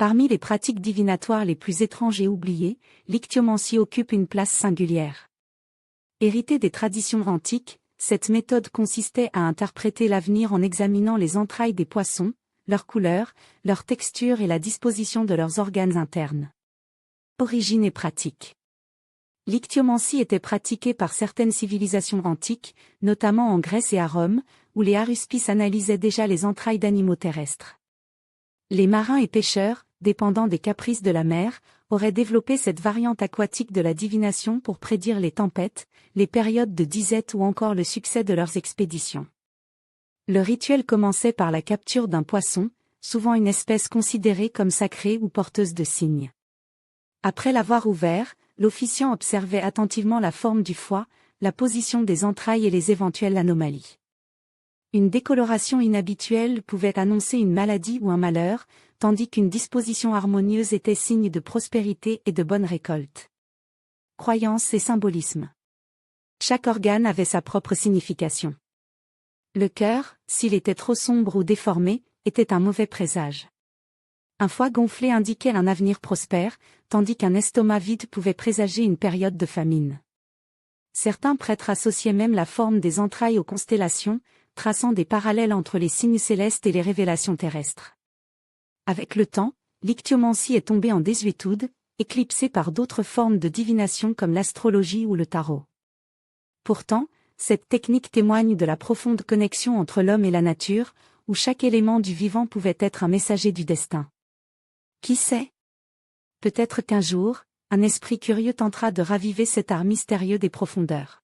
Parmi les pratiques divinatoires les plus étranges et oubliées, l'ichthyomancie occupe une place singulière. Héritée des traditions antiques, cette méthode consistait à interpréter l'avenir en examinant les entrailles des poissons, leur couleur, leur texture et la disposition de leurs organes internes. Origine et pratique. L'ichthyomancie était pratiquée par certaines civilisations antiques, notamment en Grèce et à Rome, où les haruspices analysaient déjà les entrailles d'animaux terrestres. Les marins et pêcheurs, dépendant des caprices de la mer, auraient développé cette variante aquatique de la divination pour prédire les tempêtes, les périodes de disette ou encore le succès de leurs expéditions. Le rituel commençait par la capture d'un poisson, souvent une espèce considérée comme sacrée ou porteuse de signes. Après l'avoir ouvert, l'officiant observait attentivement la forme du foie, la position des entrailles et les éventuelles anomalies. Une décoloration inhabituelle pouvait annoncer une maladie ou un malheur, tandis qu'une disposition harmonieuse était signe de prospérité et de bonne récolte. Croyances et symbolisme. Chaque organe avait sa propre signification. Le cœur, s'il était trop sombre ou déformé, était un mauvais présage. Un foie gonflé indiquait un avenir prospère, tandis qu'un estomac vide pouvait présager une période de famine. Certains prêtres associaient même la forme des entrailles aux constellations, traçant des parallèles entre les signes célestes et les révélations terrestres. Avec le temps, l'ichthyomancie est tombée en désuétude, éclipsée par d'autres formes de divination comme l'astrologie ou le tarot. Pourtant, cette technique témoigne de la profonde connexion entre l'homme et la nature, où chaque élément du vivant pouvait être un messager du destin. Qui sait? Peut-être qu'un jour, un esprit curieux tentera de raviver cet art mystérieux des profondeurs.